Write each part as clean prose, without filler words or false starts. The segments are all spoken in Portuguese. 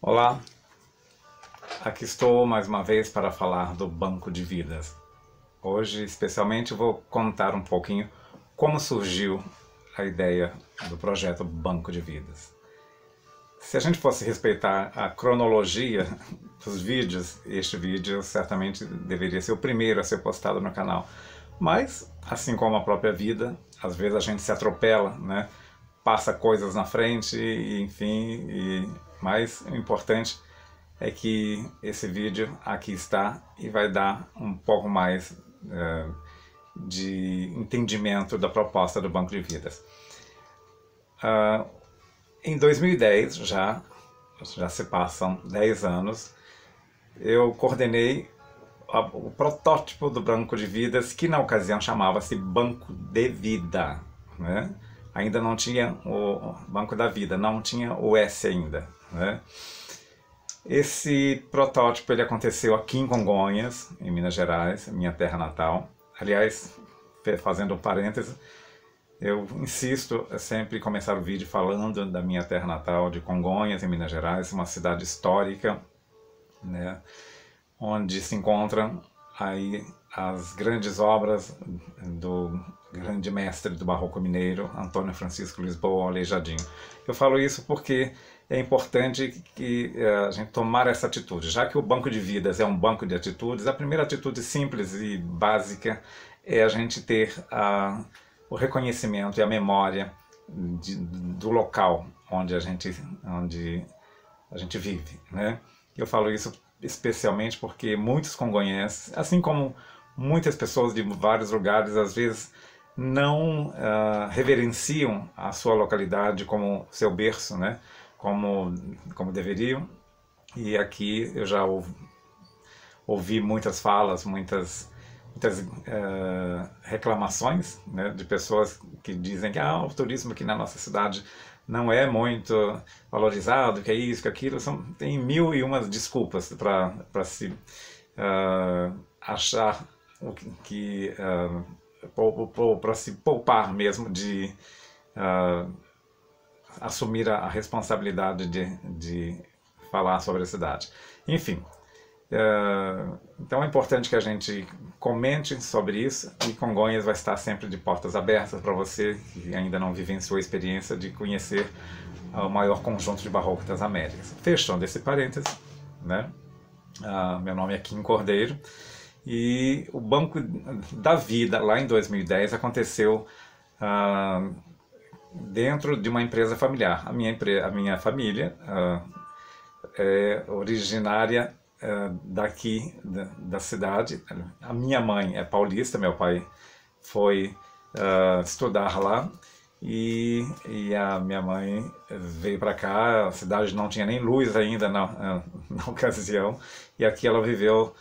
Olá, aqui estou mais uma vez para falar do Banco de Vidas. Hoje, especialmente, vou contar um pouquinho como surgiu a ideia do projeto Banco de Vidas. Se a gente fosse respeitar a cronologia dos vídeos, este vídeo certamente deveria ser o primeiro a ser postado no canal. Mas, assim como a própria vida, às vezes a gente se atropela, né? Passa coisas na frente, e, enfim, mas o importante é que esse vídeo aqui está e vai dar um pouco mais de entendimento da proposta do Banco de Vidas. Em 2010, já se passam 10 anos, eu coordenei o protótipo do Banco de Vidas, que na ocasião chamava-se Banco de Vida, né? Ainda não tinha o Banco da Vida, não tinha o S ainda, né? Esse protótipo ele aconteceu aqui em Congonhas, em Minas Gerais, minha terra natal. Aliás, fazendo um parêntese, eu insisto sempre em começar o vídeo falando da minha terra natal, de Congonhas, em Minas Gerais, uma cidade histórica, né, onde se encontram aí as grandes obras do grande mestre do Barroco Mineiro, Antônio Francisco Lisboa Aleijadinho. Eu falo isso porque é importante que a gente tomar essa atitude. Já que o Banco de Vidas é um banco de atitudes, a primeira atitude simples e básica é a gente ter o reconhecimento e a memória do local onde a gente vive, né? Eu falo isso especialmente porque muitos congonhenses, assim como muitas pessoas de vários lugares, às vezes não reverenciam a sua localidade como seu berço, né? Como deveriam. E aqui eu já ouvi muitas falas, muitas reclamações, né, de pessoas que dizem que o turismo aqui na nossa cidade não é muito valorizado, que é isso, que é aquilo. Tem mil e umas desculpas para se achar para se poupar mesmo de assumir a responsabilidade de falar sobre a cidade. Enfim, então é importante que a gente comente sobre isso, e Congonhas vai estar sempre de portas abertas para você que ainda não vivenciou a experiência de conhecer o maior conjunto de barroco das Américas. Fechando esse parêntese, né? Meu nome é Kim Cordeiro, e o Banco da Vida, lá em 2010, aconteceu dentro de uma empresa familiar. A minha família é originária daqui da cidade. A minha mãe é paulista, meu pai foi estudar lá, e a minha mãe veio para cá. A cidade não tinha nem luz ainda na ocasião, e aqui ela viveu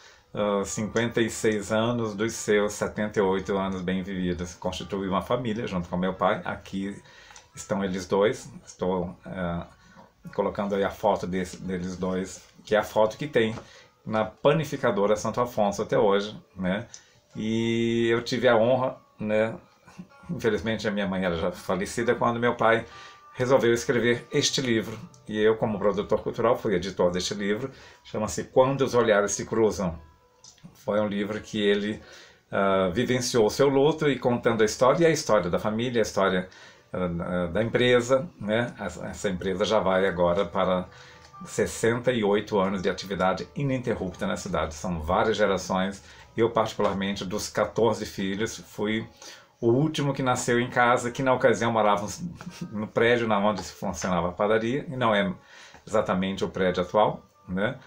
56 anos dos seus 78 anos bem vividos. Constitui uma família junto com meu pai. Aqui estão eles dois. Estou colocando aí a foto deles dois, que é a foto que tem na panificadora Santo Afonso até hoje, né? E eu tive a honra, né? Infelizmente a minha mãe era já falecida quando meu pai resolveu escrever este livro, e eu, como produtor cultural, fui editor deste livro. Chama-se Quando os Olhares se Cruzam. Foi um livro que ele vivenciou o seu luto, e contando a história da família, a história da empresa, né? Essa empresa já vai agora para 68 anos de atividade ininterrupta na cidade. São várias gerações. Eu, particularmente, dos 14 filhos, fui o último que nasceu em casa, que na ocasião morávamos no prédio onde funcionava a padaria, e não é exatamente o prédio atual, né?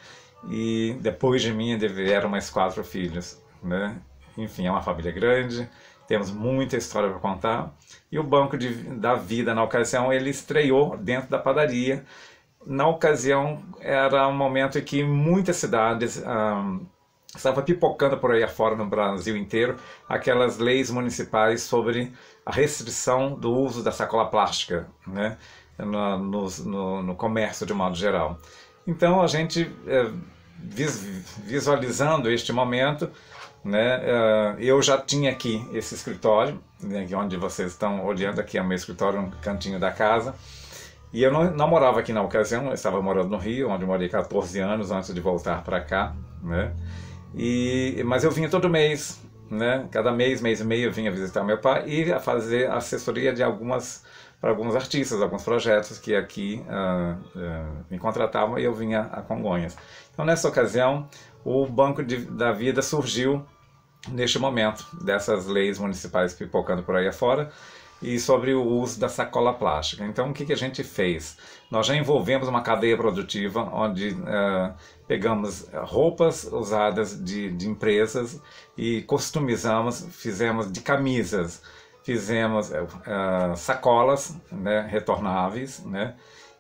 E depois de mim vieram mais 4 filhos, né? Enfim, é uma família grande, temos muita história para contar. E o Banco da Vida, na ocasião, ele estreou dentro da padaria. Na ocasião, era um momento em que muitas cidades estavam pipocando por aí afora, no Brasil inteiro, aquelas leis municipais sobre a restrição do uso da sacola plástica, né, no comércio de modo geral. Então a gente, visualizando este momento, né, eu já tinha aqui esse escritório, né, onde vocês estão olhando. Aqui é o meu escritório, um cantinho da casa. E eu não morava aqui na ocasião, eu estava morando no Rio, onde eu morei 14 anos antes de voltar para cá, né? Mas eu vinha todo mês, né? Cada mês, mês e meio eu vinha visitar meu pai e a fazer assessoria de para alguns artistas, alguns projetos que aqui me contratavam e eu vinha a Congonhas. Então nessa ocasião o Banco da Vida surgiu neste momento dessas leis municipais pipocando por aí afora e sobre o uso da sacola plástica. Então, o que a gente fez? Nós já envolvemos uma cadeia produtiva onde pegamos roupas usadas de empresas e customizamos, fizemos de camisas, fizemos sacolas, né, retornáveis, né?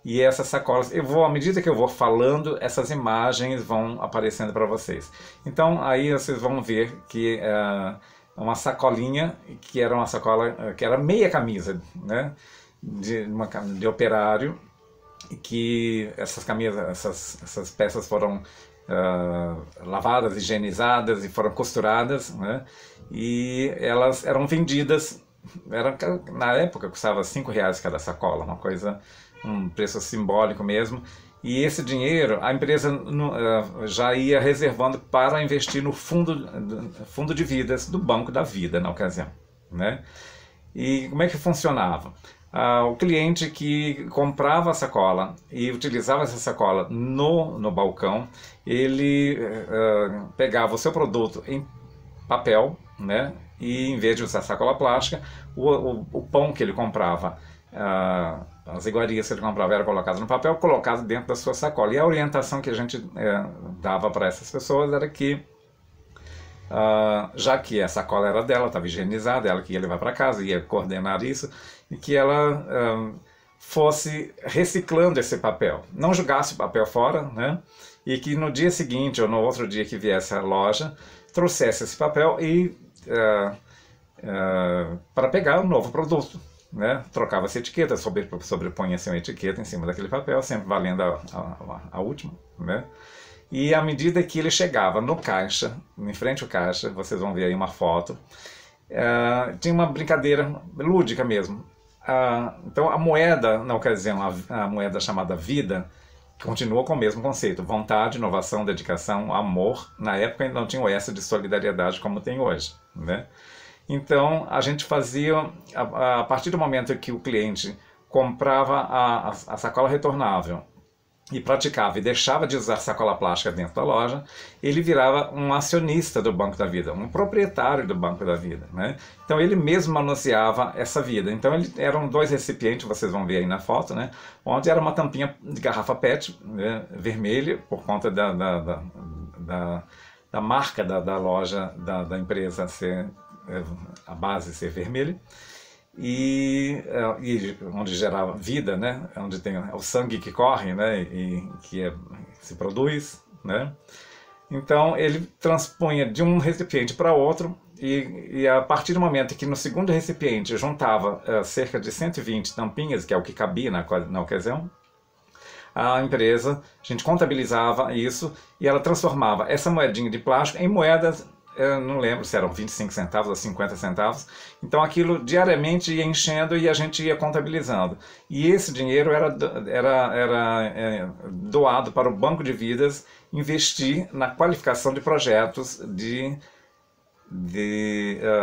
E essas sacolas, à medida que eu vou falando, essas imagens vão aparecendo para vocês. Então, aí vocês vão ver que uma sacolinha, que era uma sacola, que era meia camisa, né? De operário, que essas camisas, essas peças foram lavadas, higienizadas e foram costuradas, né? E elas eram vendidas, na época custava R$ 5 cada sacola, uma coisa, um preço simbólico mesmo. E esse dinheiro a empresa já ia reservando para investir no fundo de vidas do Banco da Vida na ocasião, né? E como é que funcionava? O cliente que comprava a sacola e utilizava essa sacola no balcão, ele pegava o seu produto em papel, né? E em vez de usar sacola plástica, o pão que ele comprava, as iguarias que ele comprava eram colocadas no papel, colocado dentro da sua sacola. E a orientação que a gente dava para essas pessoas era que, já que a sacola era dela, estava higienizada, ela que ia levar para casa, ia coordenar isso, e que ela fosse reciclando esse papel, não jogasse o papel fora, né? E que no dia seguinte ou no outro dia que viesse à loja, trouxesse esse papel e para pegar um novo produto, né? Trocava-se etiqueta, sobrepunha-se uma etiqueta em cima daquele papel, sempre valendo a última, né? E à medida que ele chegava no caixa, em frente ao caixa, vocês vão ver aí uma foto, tinha uma brincadeira lúdica mesmo. Então a moeda, na ocasião, a moeda chamada vida, continuou com o mesmo conceito: vontade, inovação, dedicação, amor. Na época ainda não tinha o S de solidariedade como tem hoje, né? Então a gente fazia, a partir do momento que o cliente comprava a sacola retornável e praticava e deixava de usar sacola plástica dentro da loja, ele virava um acionista do Banco da Vida, um proprietário do Banco da Vida, né? Então ele mesmo manuseava essa vida. Então eram 2 recipientes, vocês vão ver aí na foto, né? Onde era uma tampinha de garrafa PET, né, vermelha, por conta da marca da loja, da empresa ser, a base ser vermelha. E onde gerava vida, né? Onde tem o sangue que corre, né? E que se produz, né? Então ele transpunha de um recipiente para outro e a partir do momento que no segundo recipiente juntava cerca de 120 tampinhas, que é o que cabia na ocasião, a empresa, a gente contabilizava isso e ela transformava essa moedinha de plástico em moedas. Eu não lembro se eram 25 centavos ou 50 centavos. Então aquilo diariamente ia enchendo e a gente ia contabilizando. E esse dinheiro era doado para o Banco de Vidas investir na qualificação de projetos de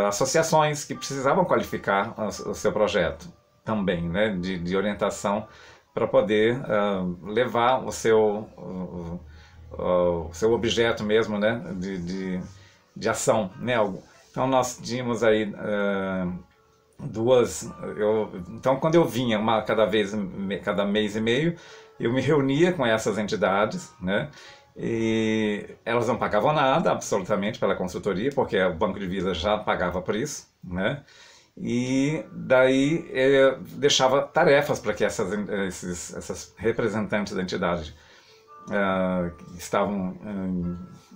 associações que precisavam qualificar o seu projeto também, né? De orientação para poder levar o seu objeto mesmo, né? De ação, né? Então nós tínhamos aí duas. Então quando eu vinha cada mês e meio, eu me reunia com essas entidades, né? E elas não pagavam nada, absolutamente, pela consultoria, porque o Banco de Vida já pagava por isso, né? E daí deixava tarefas para que essas representantes da entidade que estavam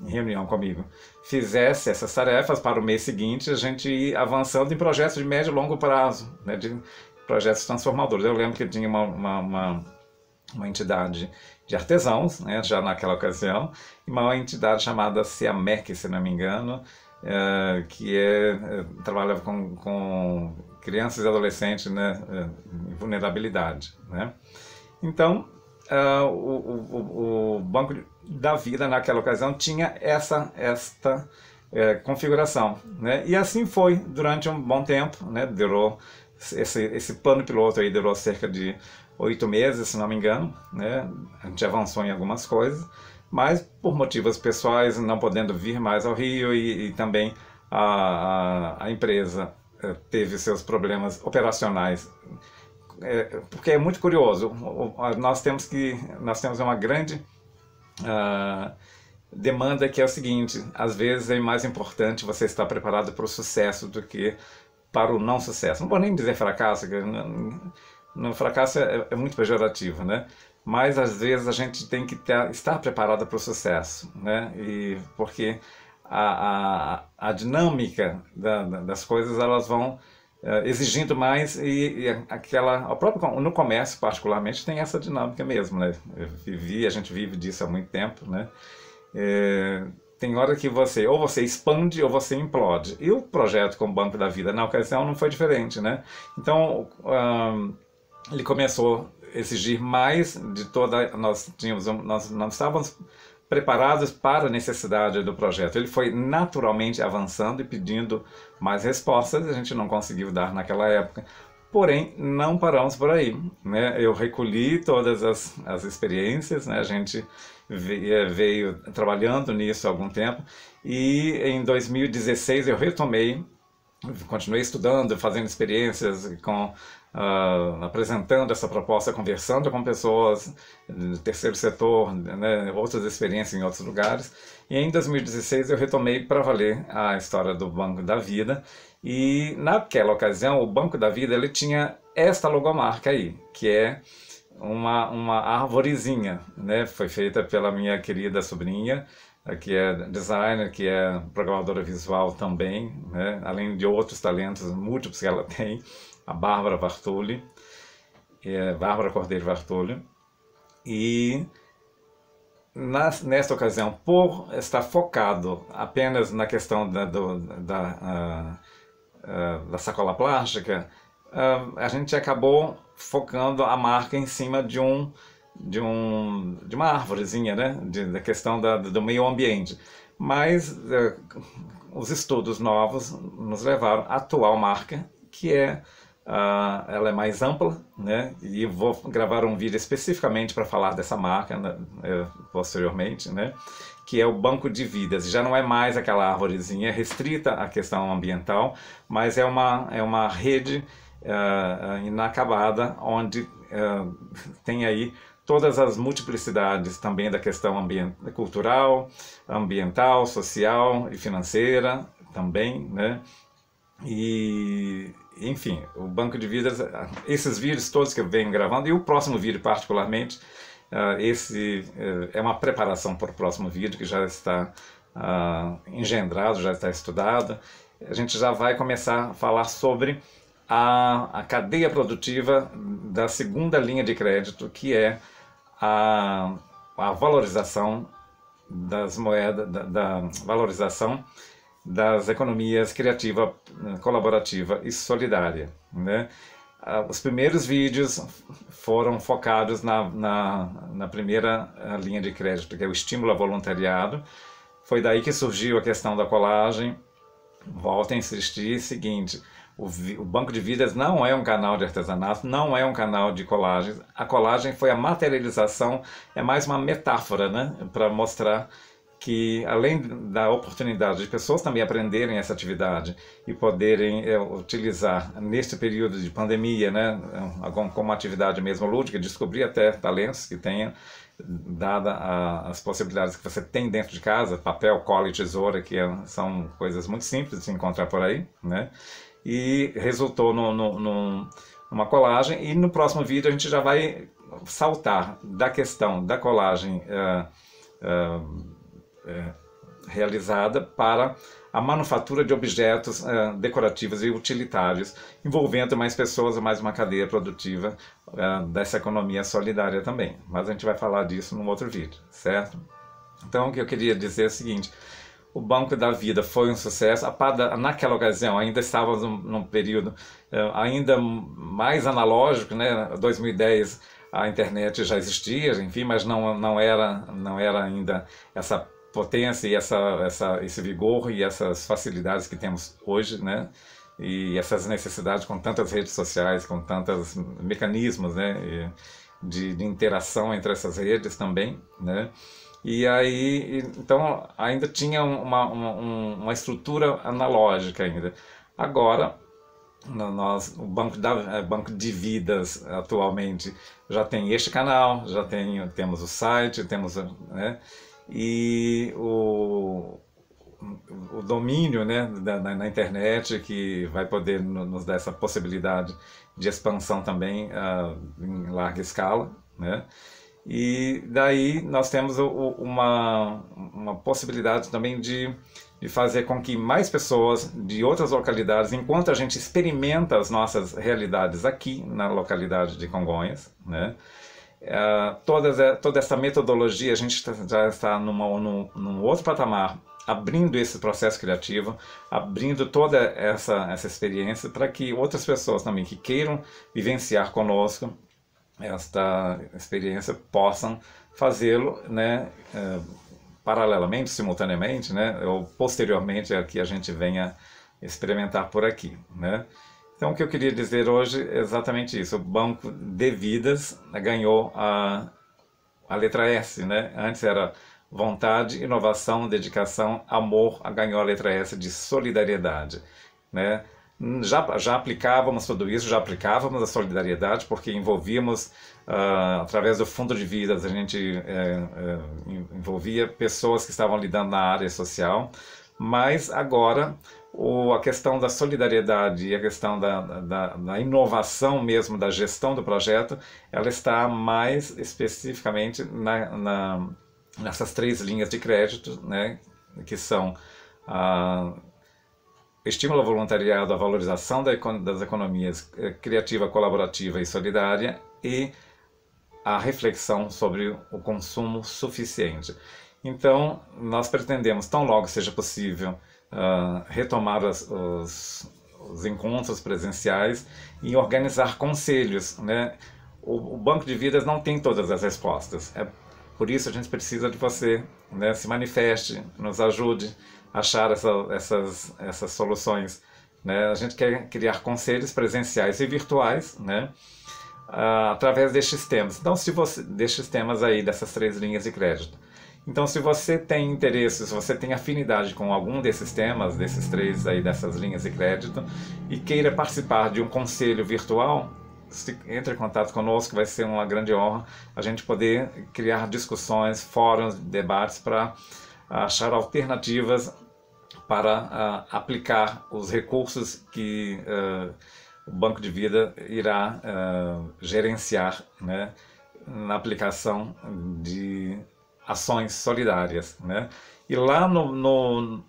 em reunião comigo fizesse essas tarefas para o mês seguinte, a gente ir avançando em projetos de médio e longo prazo, né, de projetos transformadores. Eu lembro que tinha uma entidade de artesãos, né, já naquela ocasião, e uma entidade chamada CEAMEC, se não me engano, que trabalhava com crianças e adolescentes, né, em vulnerabilidade, né? Então, o Banco da Vida, naquela ocasião, tinha esta configuração, né? E assim foi durante um bom tempo, né? Durou esse plano piloto aí durou cerca de 8 meses, se não me engano, né? A gente avançou em algumas coisas, mas por motivos pessoais, não podendo vir mais ao Rio e também a empresa teve seus problemas operacionais. Porque é muito curioso, nós temos uma grande demanda que é o seguinte: às vezes é mais importante você estar preparado para o sucesso do que para o não sucesso. Não vou nem dizer fracasso, que no fracasso é muito pejorativo, né? Mas às vezes a gente tem que estar preparado para o sucesso, né? E porque a dinâmica das coisas, elas vão exigindo mais, e o próprio no comércio particularmente tem essa dinâmica mesmo, né? A gente vive disso há muito tempo, né? Tem hora que ou você expande ou você implode. E o projeto com o Banco da Vida na ocasião não foi diferente, né? Então ele começou a exigir mais de toda. Nós não estávamos preparados para a necessidade do projeto. Ele foi naturalmente avançando e pedindo mais respostas, a gente não conseguiu dar naquela época. Porém, não paramos por aí, né? Eu recolhi todas as experiências, né? A gente veio trabalhando nisso há algum tempo, e em 2016 eu retomei, continuei estudando, fazendo experiências apresentando essa proposta, conversando com pessoas do terceiro setor, né, outras experiências em outros lugares. E em 2016 eu retomei para valer a história do Banco da Vida. E naquela ocasião o Banco da Vida ele tinha esta logomarca aí, que é uma arvorezinha, né? Foi feita pela minha querida sobrinha, que é designer, que é programadora visual também, né? Além de outros talentos múltiplos que ela tem, a Bárbara Vartoli, Bárbara Cordeiro Vartoli. E nesta ocasião, por estar focado apenas na questão da sacola plástica, a gente acabou focando a marca em cima de uma árvorezinha, né? Da questão do meio ambiente. Mas os estudos novos nos levaram à atual marca, que ela é mais ampla, né? E vou gravar um vídeo especificamente para falar dessa marca, né? Posteriormente, né? Que é o Banco de Vidas. Já não é mais aquela árvorezinha restrita à questão ambiental, mas é uma rede inacabada, onde tem aí todas as multiplicidades também da questão cultural, ambiental, social e financeira também, né? E, enfim, o Banco de Vidas, esses vídeos todos que eu venho gravando, e o próximo vídeo particularmente, esse é uma preparação para o próximo vídeo que já está engendrado, já está estudado. A gente já vai começar a falar sobre a cadeia produtiva da segunda linha de crédito, que é a valorização das moedas, da valorização das economias criativa, colaborativa e solidária, né? Os primeiros vídeos foram focados na primeira linha de crédito, que é o estímulo ao voluntariado. Foi daí que surgiu a questão da colagem. Volto a insistir o seguinte: o Banco de Vidas não é um canal de artesanato, não é um canal de colagens. A colagem foi a materialização, é mais uma metáfora, né? Para mostrar que, além da oportunidade de pessoas também aprenderem essa atividade e poderem utilizar neste período de pandemia, né, como uma atividade mesmo lúdica, descobrir até talentos que tenham, dada as possibilidades que você tem dentro de casa, papel, cola e tesoura, que são coisas muito simples de se encontrar por aí, né? E resultou numa colagem. E no próximo vídeo a gente já vai saltar da questão da colagem realizada para a manufatura de objetos decorativos e utilitários, envolvendo mais pessoas, mais uma cadeia produtiva dessa economia solidária também. Mas a gente vai falar disso num outro vídeo, certo? Então, o que eu queria dizer é o seguinte: o Banco da Vida foi um sucesso. Naquela ocasião ainda estávamos num período ainda mais analógico, né? 2010 a internet já existia, enfim, mas não era ainda essa potência e esse vigor e essas facilidades que temos hoje, né? E essas necessidades com tantas redes sociais, com tantos mecanismos, né? De interação entre essas redes também, né? E aí, então, ainda tinha uma estrutura analógica ainda. Agora, o banco de vidas atualmente já tem este canal, temos o site, temos, né, e o domínio, né, na internet, que vai poder nos dar essa possibilidade de expansão também em larga escala, né? E daí nós temos uma possibilidade também de fazer com que mais pessoas de outras localidades, enquanto a gente experimenta as nossas realidades aqui na localidade de Congonhas, né? Toda essa metodologia, a gente já está num outro patamar, abrindo esse processo criativo, abrindo toda essa experiência para que outras pessoas também que queiram vivenciar conosco esta experiência possam fazê-lo, né, paralelamente, simultaneamente, né, ou posteriormente a que a gente venha experimentar por aqui, né. Então, o que eu queria dizer hoje é exatamente isso. O Banco de Vidas ganhou a letra S, né? Antes era vontade, inovação, dedicação, amor, ganhou a letra S de solidariedade, né? Já aplicávamos tudo isso, já aplicávamos a solidariedade, porque envolvíamos, através do fundo de vidas, a gente envolvia pessoas que estavam lidando na área social, mas agora a questão da solidariedade e a questão da inovação mesmo, da gestão do projeto, ela está mais especificamente nessas 3 linhas de crédito, né, que são estímulo ao voluntariado, a valorização das economias criativa, colaborativa e solidária e a reflexão sobre o consumo suficiente. Então, nós pretendemos, tão logo seja possível, retomar os encontros presenciais e organizar conselhos, né? O Banco de Vidas não tem todas as respostas. Por isso a gente precisa de você, né? Se manifeste, nos ajude a achar essas soluções, né? A gente quer criar conselhos presenciais e virtuais, né? Através destes temas. Então, destes temas aí, dessas 3 linhas de crédito. Então, se você tem interesse, se você tem afinidade com algum desses temas, desses 3 aí, dessas linhas de crédito, e queira participar de um conselho virtual, entre em contato conosco, vai ser uma grande honra a gente poder criar discussões, fóruns, debates para achar alternativas para aplicar os recursos que o Banco de Vida irá gerenciar, né, na aplicação de ações solidárias, né? E lá no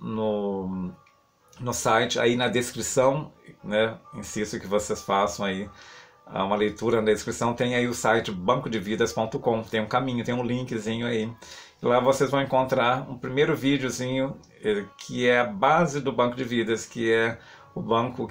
site, aí na descrição, né, insisto que vocês façam aí uma leitura na descrição, tem aí o site bancodevidas.com, tem um caminho, tem um linkzinho aí. Lá vocês vão encontrar um primeiro videozinho que é a base do Banco de Vidas, que é o banco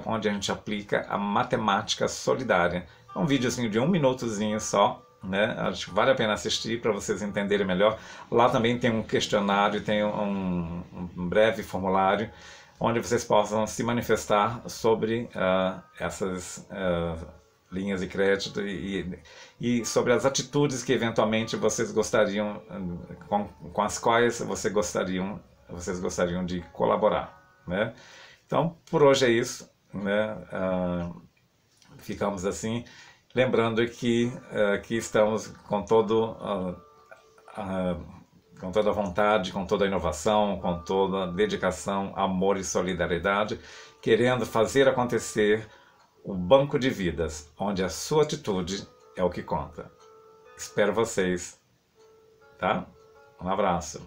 onde a gente aplica a matemática solidária. É um videozinho de 1 minutozinho só, né? Acho que vale a pena assistir para vocês entenderem melhor. Lá também tem um questionário, tem um breve formulário, onde vocês possam se manifestar sobre essas linhas de crédito e sobre as atitudes que eventualmente vocês gostariam, com as quais vocês gostariam de colaborar, né? Então, por hoje é isso, né? Ficamos assim, lembrando que estamos com toda a vontade, com toda a inovação, com toda a dedicação, amor e solidariedade, querendo fazer acontecer o Banco de Vidas, onde a sua atitude é o que conta. Espero vocês, tá? Um abraço.